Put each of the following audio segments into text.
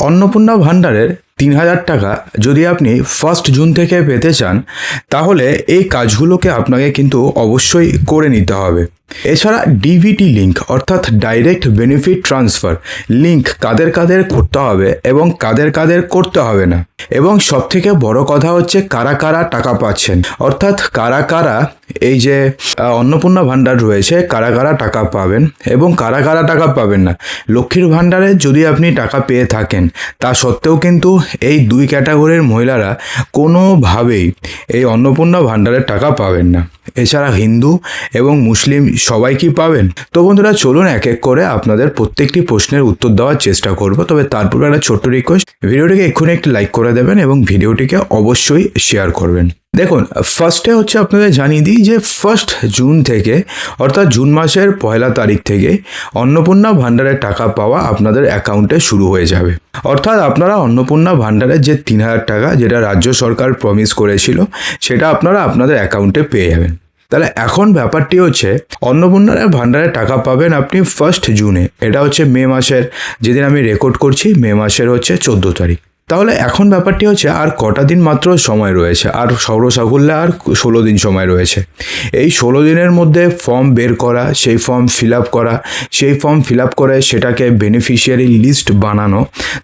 অন্নপূর্ণা ভাণ্ডারের ৩,০০০ টাকা যদি আপনি 1 জুন থেকে পেতে চান, তাহলে এই কাজগুলোকে আপনাকে কিন্তু অবশ্যই করে নিতে হবে। এছাড়া ডিবিটি লিঙ্ক অর্থাৎ ডাইরেক্ট বেনিফিট ট্রান্সফার লিঙ্ক কাদের কাদের করতে হবে এবং কাদের কাদের করতে হবে না, এবং সবথেকে বড় কথা হচ্ছে কারা কারা টাকা পাচ্ছেন, অর্থাৎ কারা কারা এই যে অন্নপূর্ণা ভাণ্ডার রয়েছে কারা কারা টাকা পাবেন এবং কারা কারা টাকা পাবেন না। লক্ষ্মীর ভাণ্ডারে যদি আপনি টাকা পেয়ে থাকেন, তা সত্ত্বেও কিন্তু এই দুই ক্যাটাগরির মহিলারা কোনোভাবেই এই অন্নপূর্ণা ভাণ্ডারের টাকা পাবেন না। এছাড়া হিন্দু এবং মুসলিম সবাই কি পাবেন? তো বন্ধুরা, চলুন এক এক করে আপনাদের প্রত্যেকটি প্রশ্নের উত্তর দেওয়ার চেষ্টা করব। তবে তারপরে একটা ছোট্ট রিকোয়েস্ট, ভিডিওটিকে এক্ষুনি একটি লাইক করে দেবেন এবং ভিডিওটিকে অবশ্যই শেয়ার করবেন। দেখুন, ফার্স্টে হচ্ছে আপনাদের জানিয়ে দিই যে 1 জুন থেকে অর্থাৎ জুন মাসের 1 তারিখ থেকে অন্নপূর্ণা ভাণ্ডারের টাকা পাওয়া আপনাদের অ্যাকাউন্টে শুরু হয়ে যাবে। অর্থাৎ আপনারা অন্নপূর্ণা ভাণ্ডারের যে ৩,০০০ টাকা যেটা রাজ্য সরকার প্রমিস করেছিল, সেটা আপনারা আপনাদের অ্যাকাউন্টে পেয়ে যাবেন। তাহলে এখন ব্যাপারটি হচ্ছে অন্নপূর্ণা ভাণ্ডারের টাকা পাবেন আপনি 1 জুনে। এটা হচ্ছে মে মাসের, যেদিন আমি রেকর্ড করছি মে মাসের হচ্ছে 14 তারিখ। তাহলে এখন ব্যাপারটি হচ্ছে আর কটা দিন মাত্র সময় রয়েছে, আর সৌরসাকুল্যে আর 16 দিন সময় রয়েছে। এই 16 দিনের মধ্যে ফর্ম বের করা, সেই ফর্ম ফিল আপ করা, সেই ফর্ম ফিল আপ করে সেটাকে বেনিফিশিয়ারি লিস্ট বানানো,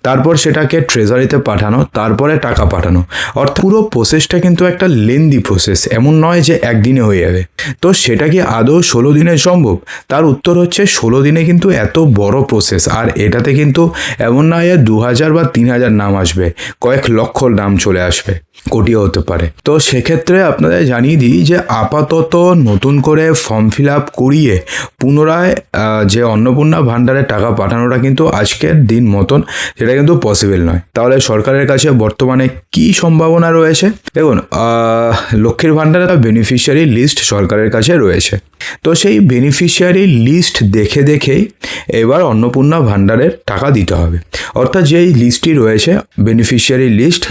তারপর সেটাকে ট্রেজারিতে পাঠানো, তারপরে টাকা পাঠানো। অর্থাৎ পুরো প্রসেসটা কিন্তু একটা লেন্দি প্রসেস, এমন নয় যে একদিনে হয়ে যাবে। তো সেটা কি আদৌ 16 দিনে সম্ভব? তার উত্তর হচ্ছে 16 দিনে কিন্তু এত বড় প্রসেস, আর এটাতে কিন্তু এমন নয় যে 2,000 বা 3,000 নাম আসবে, কয়েক লক্ষ নাম চলে আসবে, কোটিও হতে পারে। তো সেক্ষেত্রে আপনাদের জানিয়ে দিই যে আপাতত নতুন করে ফর্ম ফিল আপ করিয়ে পুনরায় যে অন্নপূর্ণা ভাণ্ডারে টাকা পাঠানোটা কিন্তু আজকের দিন মতন সেটা কিন্তু পসিবল নয়। তাহলে সরকারের কাছে বর্তমানে কি সম্ভাবনা রয়েছে? দেখুন, লক্ষ্মীর ভাণ্ডারে বেনিফিশিয়ারি লিস্ট সরকারের কাছে রয়েছে। তো সেই বেনিফিশিয়ারি লিস্ট দেখে দেখেই এবার অন্নপূর্ণা ভাণ্ডারের টাকা দিতে হবে। অর্থাৎ যেই লিস্টটি রয়েছে বেনিফিশিয়ারি লিস্ট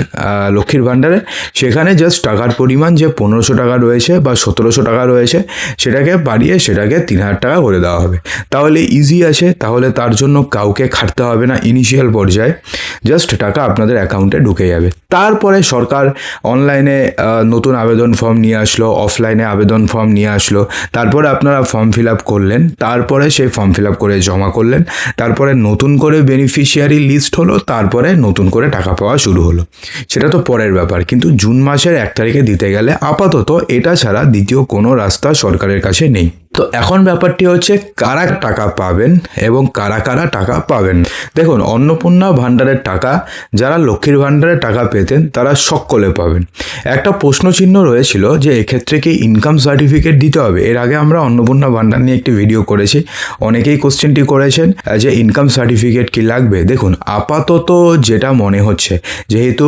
লক্ষ্মীর ভাণ্ডারে, সেখানে জাস্ট টাকার পরিমাণ যে 1,500 টাকা রয়েছে বা 1,700 টাকা রয়েছে, সেটাকে বাড়িয়ে সেটাকে 3,000 টাকা করে দেওয়া হবে। তাহলে ইজি আছে, তাহলে তার জন্য কাউকে খাটতে হবে না। ইনিশিয়াল পর্যায়ে জাস্ট টাকা আপনাদের অ্যাকাউন্টে ঢুকে যাবে। তারপরে সরকার অনলাইনে নতুন আবেদন ফর্ম নিয়ে আসলো, অফলাইনে আবেদন ফর্ম নিয়ে আসলো, তারপরে আপনারা ফর্ম ফিল আপ করলেন, তারপরে সেই ফর্ম ফিল আপ করে জমা করলেন, তারপরে নতুন করে বেনিফিশিয়ারি লিস্ট হলো, তারপরে নতুন করে টাকা পাওয়া শুরু হলো। সেটা তো পরের ব্যাপার, কিন্তু জুন মাসের 1 তারিখে দিতে গেলে আপাতত এটা ছাড়া দ্বিতীয় কোনো রাস্তা সরকারের কাছে নেই। তো এখন ব্যাপারটি হচ্ছে কারা টাকা পাবেন এবং কারা কারা টাকা পাবেন। দেখুন, অন্নপূর্ণা ভাণ্ডারের টাকা যারা লক্ষ্মীর ভাণ্ডারের টাকা পেতেন তারা সকলে পাবেন। একটা প্রশ্নচিহ্ন রয়েছিল যে এক্ষেত্রে কি ইনকাম সার্টিফিকেট দিতে হবে। এর আগে আমরা অন্নপূর্ণা ভাণ্ডার নিয়ে একটি ভিডিও করেছি, অনেকেই কোশ্চেনটি করেছেন যে ইনকাম সার্টিফিকেট কি লাগবে। দেখুন, আপাতত যেটা মনে হচ্ছে, যেহেতু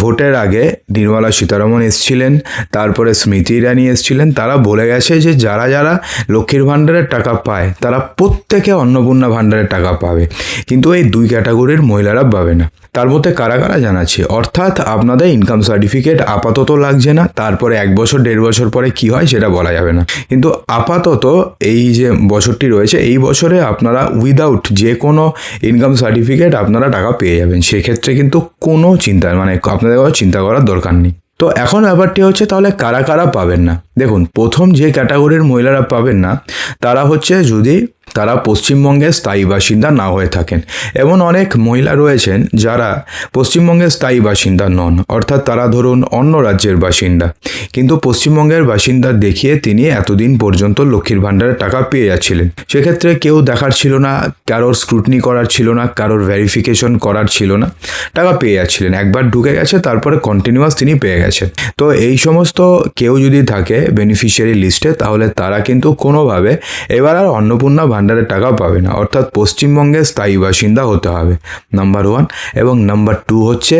ভোটের আগে নির্মলা সীতারমণ এসেছিলেন, তারপরে স্মৃতি ইরানি এসেছিলেন, তারা বলে গেছে যে যারা যারা লক্ষ্মীর ভাণ্ডারের টাকা পায় তারা প্রত্যেকে অন্নপূর্ণা ভাণ্ডারের টাকা পাবে, কিন্তু এই দুই ক্যাটাগরির মহিলারা পাবে না। তার মধ্যে কারা কারা জানাচ্ছি। অর্থাৎ আপনাদের ইনকাম সার্টিফিকেট আপাতত লাগছে না, তারপরে 1 বছর 1.5 বছর পরে কি হয় সেটা বলা যাবে না, কিন্তু আপাতত এই যে বছরটি রয়েছে এই বছরে আপনারা উইদাউট যে কোনো ইনকাম সার্টিফিকেট আপনারা টাকা পেয়ে যাবেন। সেক্ষেত্রে কিন্তু কোনো চিন্তা আপনাদের চিন্তা করার দরকার নেই। তো এখন ব্যাপারটি হচ্ছে তাহলে কারা কারা পাবেন না। দেখুন, প্রথম যে ক্যাটাগরির মহিলারা পাবেন না তারা হচ্ছে যদি তারা পশ্চিমবঙ্গের স্থায়ী বাসিন্দা না হয়ে থাকেন। এমন অনেক মহিলা রয়েছেন যারা পশ্চিমবঙ্গের স্থায়ী বাসিন্দা নন, অর্থাৎ তারা ধরুন অন্য রাজ্যের বাসিন্দা, কিন্তু পশ্চিমবঙ্গের বাসিন্দা দেখিয়ে তিনি এতদিন পর্যন্ত লক্ষ্মীর ভাণ্ডারের টাকা পেয়ে যাচ্ছিলেন। সেক্ষেত্রে কেউ দেখার ছিল না, কারোর স্ক্রুটনি করার ছিল না, কারোর ভেরিফিকেশন করার ছিল না, টাকা পেয়ে যাচ্ছিলেন। একবার ঢুকে গেছে, তারপরে কন্টিনিউয়াস তিনি পেয়ে গেছেন। তো এই সমস্ত কেউ যদি থাকে বেনিফিশিয়ারি লিস্টে, তাহলে তারা কিন্তু কোনোভাবে এবার আর অন্নপূর্ণা ভাণ্ডারের টাকা পাবে না। অর্থাৎ পশ্চিমবঙ্গের স্থায়ী বাসিন্দা হতে হবে নাম্বার 1, এবং নাম্বার 2 হচ্ছে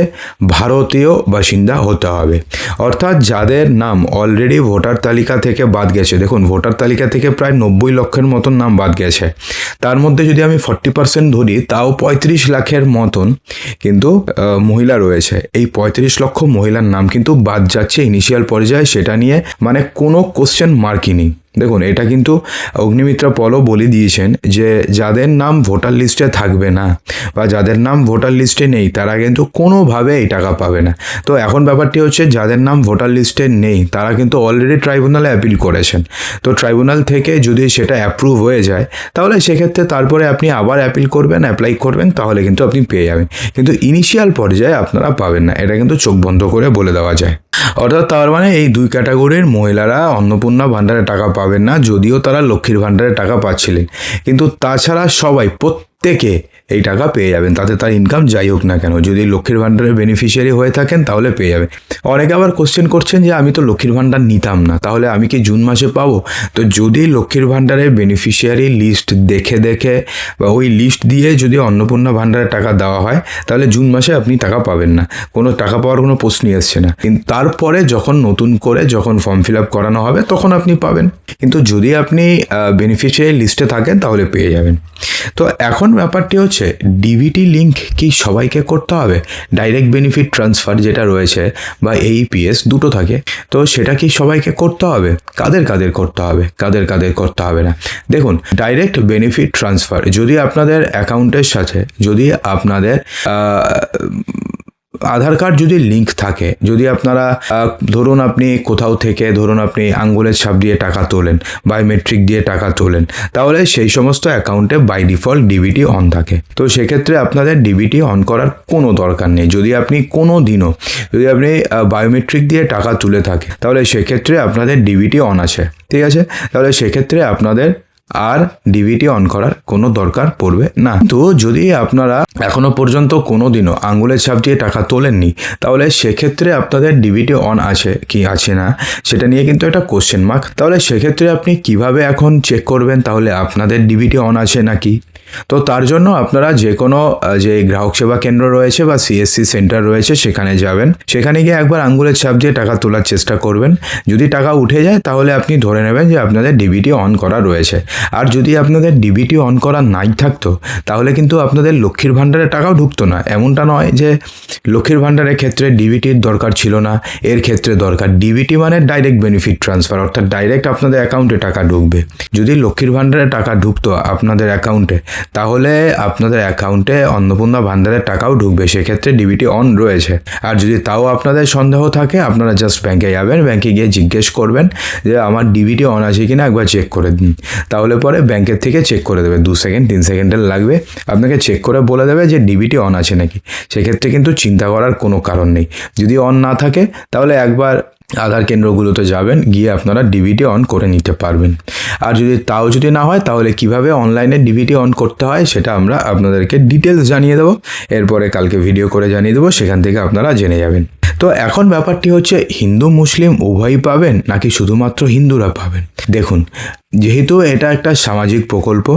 ভারতীয় বাসিন্দা হতে হবে। অর্থাৎ যাদের নাম অলরেডি ভোটার তালিকা থেকে বাদ গেছে। দেখুন, ভোটার তালিকা থেকে প্রায় 90 লক্ষের মতন নাম বাদ গেছে, তার মধ্যে যদি আমি 40% ধরি তাও 35 লাখের মতন কিন্তু মহিলা রয়েছে। এই 35 লক্ষ মহিলার নাম কিন্তু বাদ যাচ্ছে ইনিশিয়াল পর্যায়ে, সেটা নিয়ে কোনো কোশ্চেন মার্কই নেই। দেখুন, এটা কিন্তু অগ্নিমিত্রা পলও বলে দিয়েছেন যে যাদের নাম ভোটার লিস্টে থাকবে না বা যাদের নাম ভোটার লিস্টে নেই তারা কিন্তু কোনোভাবে এই টাকা পাবে না। তো এখন ব্যাপারটি হচ্ছে, যাদের নাম ভোটার লিস্টে নেই তারা কিন্তু অলরেডি ট্রাইব্যুনালে অ্যাপিল করেছেন। তো ট্রাইব্যুনাল থেকে যদি সেটা অ্যাপ্রুভ হয়ে যায় তাহলে সেক্ষেত্রে তারপরে আপনি আবার অ্যাপিল করবেন, অ্যাপ্লাই করবেন, তাহলে কিন্তু আপনি পেয়ে যাবেন। কিন্তু ইনিশিয়াল পর্যায়ে আপনারা পাবেন না, এটা কিন্তু চোখ বন্ধ করে বলে দেওয়া যায়। অর্থাৎ তার মানে এই দুই ক্যাটাগরির মহিলারা অন্নপূর্ণা ভাণ্ডারে টাকা পাবেন না, যদিও তারা লক্ষ্মীর ভাণ্ডারে টাকা পাচ্ছিলেন। কিন্তু তাছাড়া সবাই, প্রত্যেকে এই টাকা পেয়ে যাবেন, তাতে তার ইনকাম যাই হোক না কেন। যদি লক্ষ্মীর ভাণ্ডারের বেনিফিশিয়ারি হয়ে থাকেন তাহলে পেয়ে যাবেন। অনেকে আবার কোশ্চেন করছেন যে আমি তো লক্ষ্মীর ভাণ্ডার নিতাম না, তাহলে আমি কি জুন মাসে পাবো? তো যদি লক্ষ্মীর ভাণ্ডারের বেনিফিশিয়ারি লিস্ট দেখে বা ওই লিস্ট দিয়ে যদি অন্নপূর্ণা ভাণ্ডারের টাকা দেওয়া হয় তাহলে জুন মাসে আপনি টাকা পাবেন না, কোনো টাকা পাওয়ার কোনো প্রশ্নই আসছে না। কিন্তু তারপরে যখন নতুন করে যখন ফর্ম ফিল আপ করানো হবে তখন আপনি পাবেন। কিন্তু যদি আপনি বেনিফিশিয়ারি লিস্টে থাকেন তাহলে পেয়ে যাবেন। তো এখন ব্যাপারটি হচ্ছে, ডিবিটি লিঙ্ক কি সবাইকে করতে হবে? ডাইরেক্ট বেনিফিট ট্রান্সফার যেটা রয়েছে বা এইপিএস দুটো থাকে, তো সেটা কি সবাইকে করতে হবে? কাদের করতে হবে, কাদের করতে হবে না? দেখুন, ডাইরেক্ট বেনিফিট ট্রান্সফার যদি আপনাদের অ্যাকাউন্টের সাথে, যদি আপনাদের আধার কার্ড যদি লিঙ্ক থাকে, যদি আপনারা ধরুন আপনি কোথাও থেকে আপনি আঙ্গুলের ছাপ দিয়ে টাকা তোলেন, বায়োমেট্রিক দিয়ে টাকা তোলেন, তাহলে সেই সমস্ত অ্যাকাউন্টে বাই ডিফল্ট ডিবিটি অন থাকে। তো সেক্ষেত্রে আপনাদের ডিবিটি অন করার কোনো দরকার নেই। যদি আপনি কোনো দিনও যদি আপনি বায়োমেট্রিক দিয়ে টাকা তুলে থাকে তাহলে সেক্ষেত্রে আপনাদের ডিবিটি অন আছে, ঠিক আছে? তাহলে সেক্ষেত্রে আপনাদের আর ডিবিটি অন করার কোনো দরকার পড়বে না। তো যদি আপনারা এখনো পর্যন্ত কোনো দিনও আঙুলের ছাপ দিয়ে টাকা তোলেননি তাহলে সেক্ষেত্রে আপনাদের ডিবিটি অন আছে কি আছে না সেটা নিয়ে কিন্তু একটা কোশ্চেন মার্ক। তাহলে সেক্ষেত্রে আপনি কিভাবে এখন চেক করবেন তাহলে আপনাদের ডিবিটি অন আছে নাকি? তো তার জন্য আপনারা যে কোনো যে গ্রাহক সেবা কেন্দ্র রয়েছে বা সিএসসি সেন্টার রয়েছে সেখানে যাবেন, সেখানে গিয়ে একবার আঙ্গুলের ছাপ দিয়ে টাকা তোলার চেষ্টা করবেন। যদি টাকা উঠে যায় তাহলে আপনি ধরে নেবেন যে আপনাদের ডিবিটি অন করা রয়েছে। আর যদি আপনাদের ডিবিটি অন করা নাই থাকতো তাহলে কিন্তু আপনাদের লক্ষ্মীর ভাণ্ডারে টাকাও ঢুকতো না। এমনটা নয় যে লক্ষ্মীর ভাণ্ডারের ক্ষেত্রে ডিবিটির দরকার ছিল না, এর ক্ষেত্রে দরকার। ডিবিটি মানে ডাইরেক্ট বেনিফিট ট্রান্সফার, অর্থাৎ ডাইরেক্ট আপনাদের অ্যাকাউন্টে টাকা ঢুকবে। যদি লক্ষ্মীর ভাণ্ডারে টাকা ঢুকতো আপনাদের অ্যাকাউন্টে তাহলে আপনাদের অ্যাকাউন্টে অন্নপূর্ণা ভাণ্ডারের টাকাও ঢুকবে, সেক্ষেত্রে ডিবিটি অন রয়েছে। আর যদি তাও আপনাদের সন্দেহ থাকে আপনারা জাস্ট ব্যাংকে যাবেন, ব্যাংকে গিয়ে জিজ্ঞেস করবেন যে আমার ডিবিটি অন আছে কিনা একবার চেক করে দিন। তাহলে পরে ব্যাংকের থেকে চেক করে দেবে, 2 সেকেন্ড 3 সেকেন্ডের লাগবে, আপনাকে চেক করে বলে দেবে যে ডিবিটি অন আছে নাকি। সেক্ষেত্রে কিন্তু চিন্তা করার কোনো কারণ নেই। যদি অন না থাকে তাহলে একবার আধার কেন্দ্রগুলোতে যাবেন, গিয়ে আপনারা ডিবিটি অন করে নিতে পারবেন। আর যদি না হয় তাহলে কিভাবে অনলাইনে ডিবিটি অন করতে হয় সেটা আমরা আপনাদেরকে ডিটেলস জানিয়ে দেবো, এরপরে কালকে ভিডিও করে জানিয়ে দেবো, সেখান থেকে আপনারা জেনে যাবেন। তো এখন ব্যাপারটি হচ্ছে, হিন্দু মুসলিম উভয়ই পাবেন নাকি শুধুমাত্র হিন্দুরা পাবেন? দেখুন, যেহেতু এটা একটা সামাজিক প্রকল্প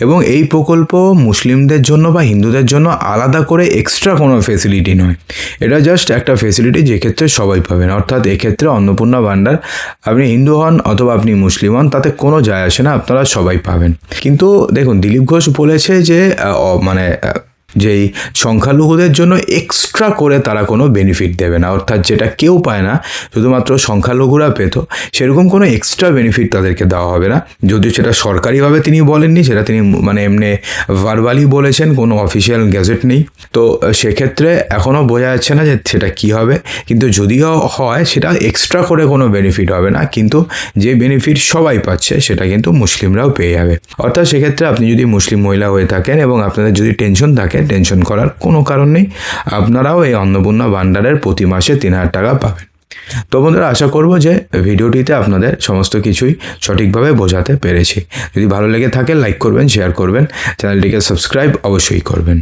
এবং এই প্রকল্প মুসলিমদের জন্য বা হিন্দুদের জন্য আলাদা করে এক্সট্রা কোনো ফেসিলিটি নয়, এটা জাস্ট একটা ফেসিলিটি যে ক্ষেত্রে সবাই পাবেন। অর্থাৎ এক্ষেত্রে অন্নপূর্ণা ভাণ্ডার আপনি হিন্দু হন অথবা আপনি মুসলিম হন তাতে কোনো যায় আসে না, আপনারা সবাই পাবেন। কিন্তু দেখুন, দিলীপ ঘোষ বলেছে যে যেই সংখ্যালঘুদের জন্য এক্সট্রা করে তারা কোনো বেনিফিট দেবে না, অর্থাৎ যেটা কেউ পায় না শুধুমাত্র সংখ্যালঘুরা পেত, সেরকম কোনো এক্সট্রা বেনিফিট তাদেরকে দেওয়া হবে না। যদিও সেটা সরকারিভাবে তিনি বলেননি, সেটা তিনি এমনি ভার্বালি বলেছেন, কোনো অফিসিয়াল গ্যাজেট নেই। তো সেক্ষেত্রে এখনও বোঝা যাচ্ছে না যে সেটা কী হবে। কিন্তু যদিও হয় সেটা এক্সট্রা করে কোনো বেনিফিট হবে না, কিন্তু যে বেনিফিট সবাই পাচ্ছে সেটা কিন্তু মুসলিমরাও পেয়ে যাবে। অর্থাৎ সেক্ষেত্রে আপনি যদি মুসলিম মহিলা হয়ে থাকেন এবং আপনাদের যদি টেনশন থাকে, টেনশন করার কোনো কারণ নেই, আপনারাও এই অন্নপূর্ণা ভাণ্ডারের প্রতি মাসে 3,000 টাকা পাবেন। তো বন্ধুরা, আশা করব যে ভিডিওটিতে আপনাদের সমস্ত কিছুই সঠিকভাবে বোঝাতে পেরেছি। যদি ভালো লেগে থাকে লাইক করবেন, শেয়ার করবেন, চ্যানেলটিকে সাবস্ক্রাইব অবশ্যই করবেন।